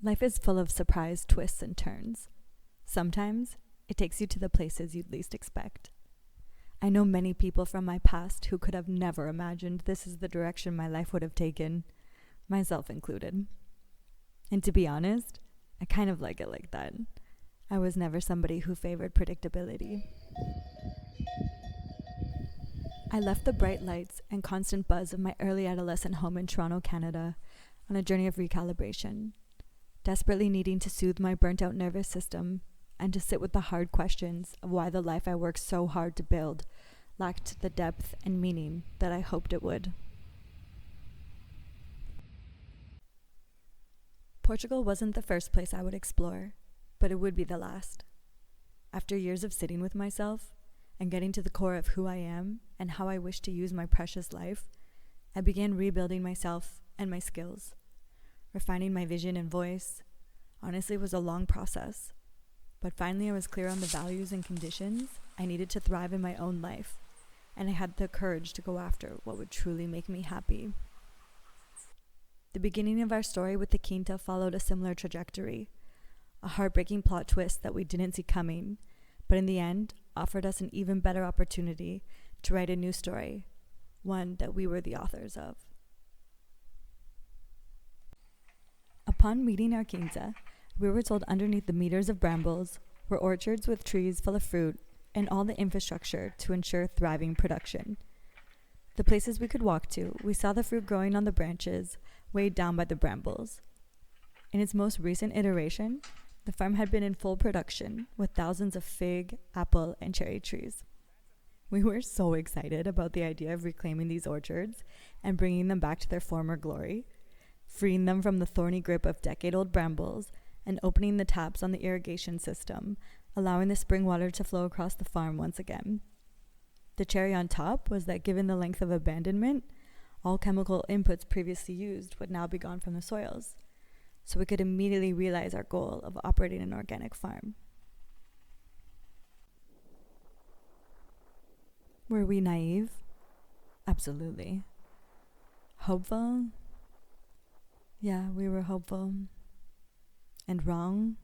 Life is full of surprise twists and turns. Sometimes it takes you to the places you'd least expect. I know many people from my past who could have never imagined this is the direction my life would have taken, myself included. And to be honest, I kind of like it like that. I was never somebody who favored predictability. I left the bright lights and constant buzz of my early adolescent home in Toronto, Canada, on a journey of recalibration, desperately needing to soothe my burnt-out nervous system and to sit with the hard questions of why the life I worked so hard to build lacked the depth and meaning that I hoped it would. Portugal wasn't the first place I would explore, but it would be the last. After years of sitting with myself and getting to the core of who I am and how I wish to use my precious life, I began rebuilding myself and my skills. Refining my vision and voice, honestly, was a long process. But finally I was clear on the values and conditions I needed to thrive in my own life, and I had the courage to go after what would truly make me happy. The beginning of our story with the Quinta followed a similar trajectory, a heartbreaking plot twist that we didn't see coming, but in the end offered us an even better opportunity to write a new story, one that we were the authors of. Upon meeting our Quinta, we were told underneath the meters of brambles were orchards with trees full of fruit and all the infrastructure to ensure thriving production. The places we could walk to, we saw the fruit growing on the branches, weighed down by the brambles. In its most recent iteration, the farm had been in full production with thousands of fig, apple, and cherry trees. We were so excited about the idea of reclaiming these orchards and bringing them back to their former glory, freeing them from the thorny grip of decade-old brambles and opening the taps on the irrigation system, allowing the spring water to flow across the farm once again. The cherry on top was that given the length of abandonment, all chemical inputs previously used would now be gone from the soils, so we could immediately realize our goal of operating an organic farm. Were we naive? Absolutely. Hopeful? Yeah, we were hopeful. And wrong?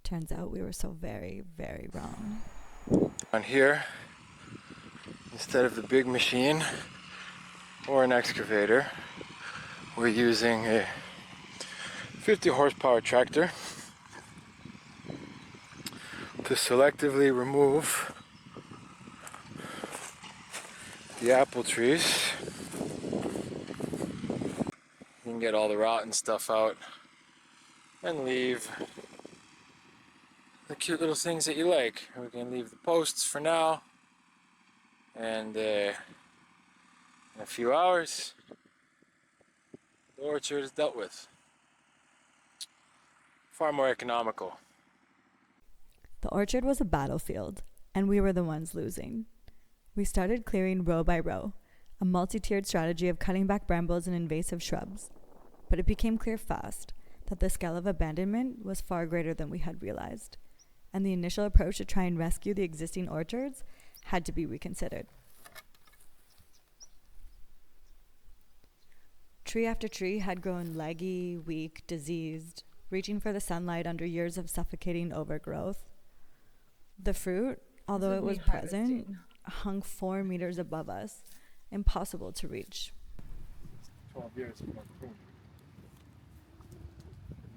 Turns out we were so very, very wrong. On here, instead of the big machine or an excavator, we're using a 50 horsepower tractor to selectively remove the apple trees. You can get all the rotten stuff out and leave the cute little things that you like. We can leave the posts for now, and in a few hours the orchard is dealt with. Far more economical. The orchard was a battlefield, and we were the ones losing. We started clearing row by row, a multi-tiered strategy of cutting back brambles and invasive shrubs. But it became clear fast that the scale of abandonment was far greater than we had realized, and the initial approach to try and rescue the existing orchards had to be reconsidered. Tree after tree had grown leggy, weak, diseased, reaching for the sunlight under years of suffocating overgrowth. The fruit, although it was present, hung 4 meters above us, impossible to reach. 12 years of more fruit.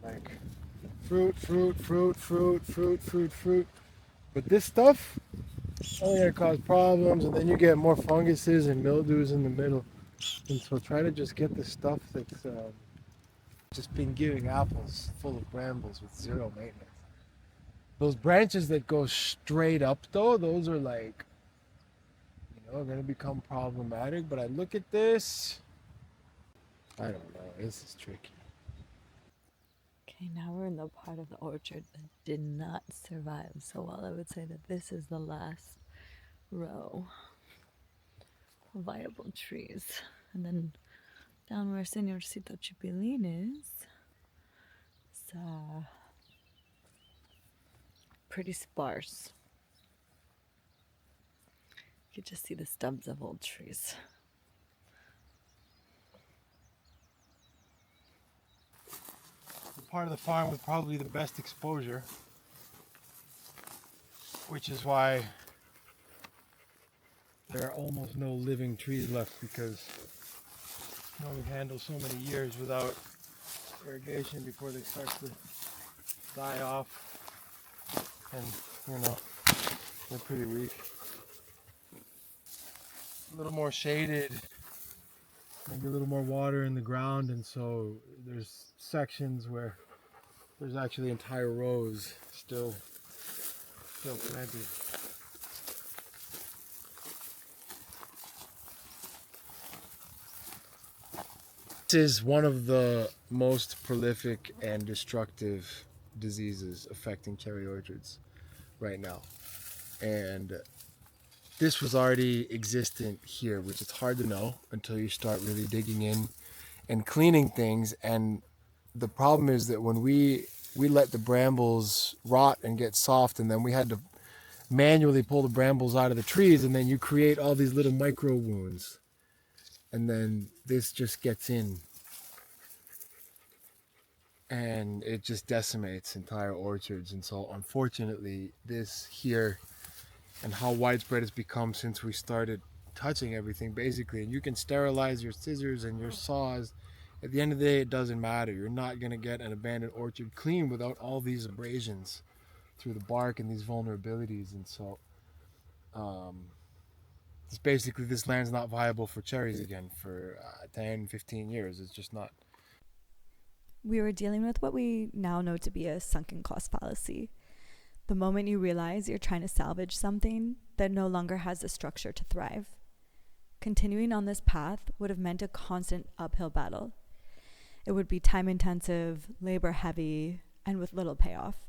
Like fruit. But this stuff only gonna cause problems, and then you get more funguses and mildews in the middle. And so try to just get the stuff that's just been giving apples full of brambles with zero maintenance. Those branches that go straight up though, those are like, going to become problematic. But I look at this, I don't know, this is tricky. Okay, now we're in the part of the orchard that did not survive. So while I would say that this is the last row of viable trees, and then down where Señorcito Chipilín is, it's pretty sparse. You can just see the stubs of old trees. The part of the farm with probably the best exposure, which is why there are almost no living trees left, because you know, we handle so many years without irrigation before they start to die off, and you know, they're pretty weak. A little more shaded, maybe a little more water in the ground, and so there's sections where there's actually entire rows still planted. This is one of the most prolific and destructive diseases affecting cherry orchards right now, and this was already existent here, which is hard to know until you start really digging in and cleaning things. And the problem is that when we let the brambles rot and get soft, and then we had to manually pull the brambles out of the trees, and then you create all these little micro wounds, and then this just gets in and it just decimates entire orchards. And so unfortunately, this here, and how widespread it's become since we started touching everything basically, and you can sterilize your scissors and your saws, at the end of the day it doesn't matter. You're not going to get an abandoned orchard clean without all these abrasions through the bark and these vulnerabilities. And so it's basically, this land's not viable for cherries again for 10-15 years. It's just not. We were dealing with what we now know to be a sunken cost fallacy. The moment you realize you're trying to salvage something that no longer has the structure to thrive. Continuing on this path would have meant a constant uphill battle. It would be time intensive, labor heavy, and with little payoff.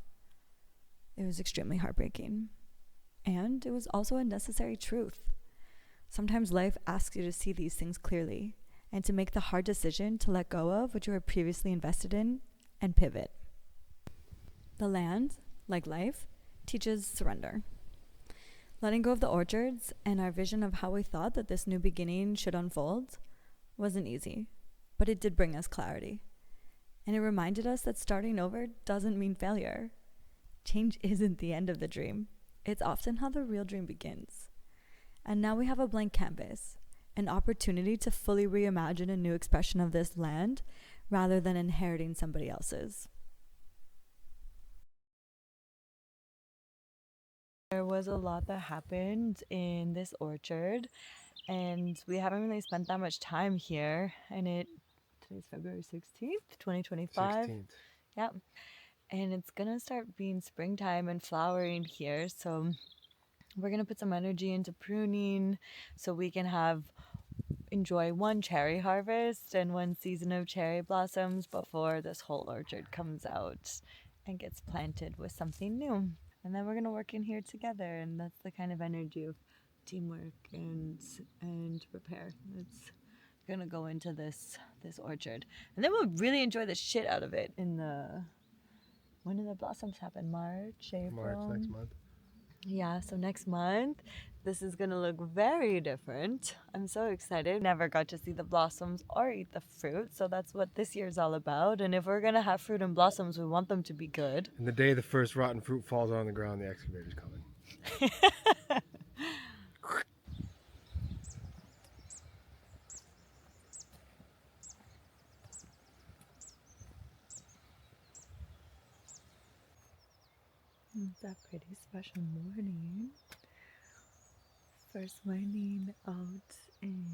It was extremely heartbreaking. And it was also a necessary truth. Sometimes life asks you to see these things clearly and to make the hard decision to let go of what you were previously invested in and pivot. The land, like life, teaches surrender. Letting go of the orchards and our vision of how we thought that this new beginning should unfold wasn't easy, but it did bring us clarity. And it reminded us that starting over doesn't mean failure. Change isn't the end of the dream. It's often how the real dream begins. And now we have a blank canvas, an opportunity to fully reimagine a new expression of this land rather than inheriting somebody else's. There was a lot that happened in this orchard, and we haven't really spent that much time here. And today's February 16th, 2025. 16th. Yeah. And it's gonna start being springtime and flowering here. So we're gonna put some energy into pruning so we can enjoy one cherry harvest and one season of cherry blossoms before this whole orchard comes out and gets planted with something new. And then we're going to work in here together, and that's the kind of energy of teamwork and repair that's going to go into this orchard. And then we'll really enjoy the shit out of it when do the blossoms happen? March, April? March, next month. Yeah, so next month, this is going to look very different. I'm so excited. Never got to see the blossoms or eat the fruit, so that's what this year's all about. And if we're going to have fruit and blossoms, we want them to be good. And the day the first rotten fruit falls on the ground, the excavator's coming. It's a pretty special morning. First morning out in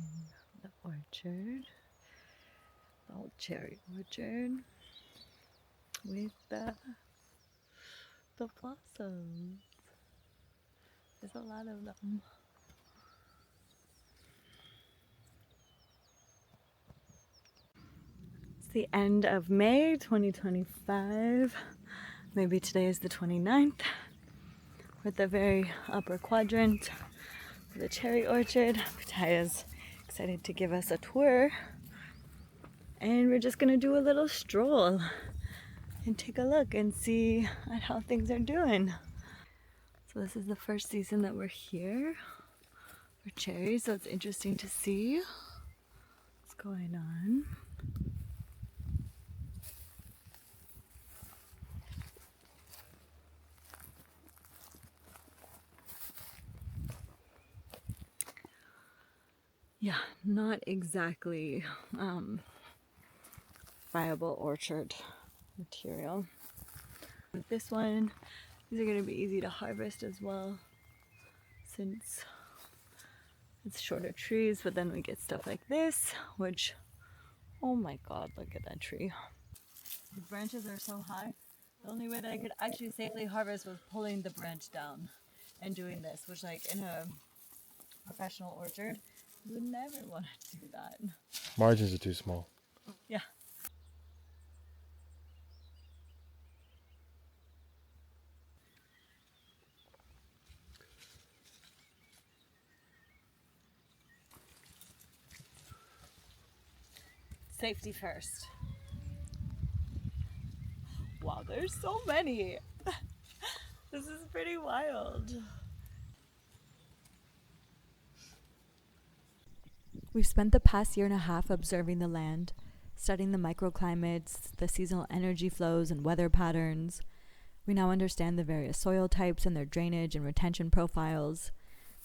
the orchard, the old cherry orchard, with the blossoms. There's a lot of them. It's the end of May 2025. Maybe today is the 29th. We're at the very upper quadrant of the cherry orchard. Pataya's excited to give us a tour. And we're just gonna do a little stroll and take a look and see at how things are doing. So this is the first season that we're here for cherries, so it's interesting to see what's going on. Yeah, not exactly viable orchard material. With this one, these are going to be easy to harvest as well, since it's shorter trees, but then we get stuff like this, which, oh my god, look at that tree. The branches are so high. The only way that I could actually safely harvest was pulling the branch down and doing this, which like in a professional orchard, you would never want to do that. Margins are too small. Yeah. Safety first. Wow, there's so many. This is pretty wild. We've spent the past year and a half observing the land, studying the microclimates, the seasonal energy flows, and weather patterns. We now understand the various soil types and their drainage and retention profiles.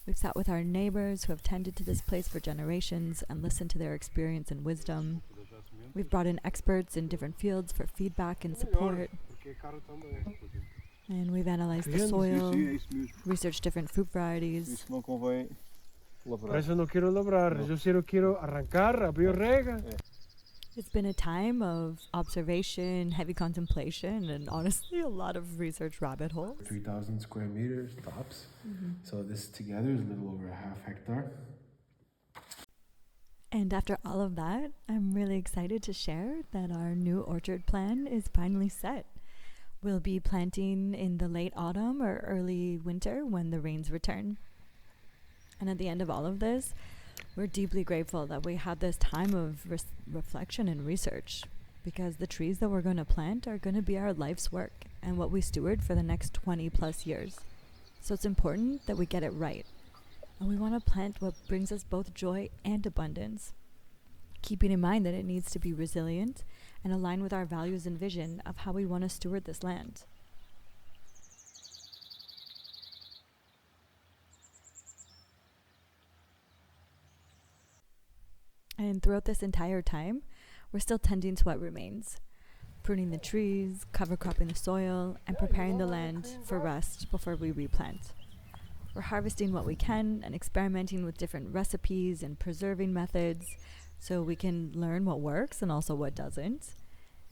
We've sat with our neighbors who have tended to this place for generations and listened to their experience and wisdom. We've brought in experts in different fields for feedback and support. And we've analyzed the soil, researched different fruit varieties. Por eso no quiero labrar, yo solo quiero arrancar, abrir rega. It's been a time of observation, heavy contemplation, and honestly a lot of research rabbit holes. 3,000 square meters tops. So this together is a little over a half hectare. And after all of that, I'm really excited to share that our new orchard plan is finally set. We'll be planting in the late autumn or early winter when the rains return. And at the end of all of this, we're deeply grateful that we had this time of reflection and research, because the trees that we're going to plant are going to be our life's work and what we steward for the next 20 plus years. So it's important that we get it right. And we want to plant what brings us both joy and abundance, keeping in mind that it needs to be resilient and align with our values and vision of how we want to steward this land. And throughout this entire time, we're still tending to what remains, pruning the trees, cover cropping the soil, and preparing the land for rest before we replant. We're harvesting what we can and experimenting with different recipes and preserving methods so we can learn what works and also what doesn't.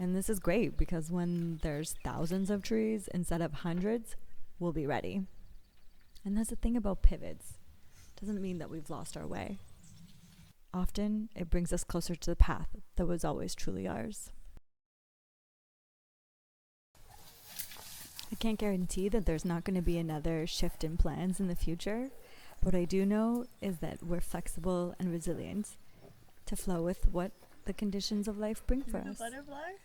And this is great because when there's thousands of trees instead of hundreds, we'll be ready. And that's the thing about pivots. It doesn't mean that we've lost our way. Often, it brings us closer to the path that was always truly ours. I can't guarantee that there's not going to be another shift in plans in the future. What I do know is that we're flexible and resilient to flow with what the conditions of life bring for us. Butterfly?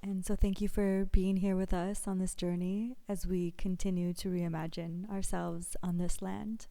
And so thank you for being here with us on this journey as we continue to reimagine ourselves on this land.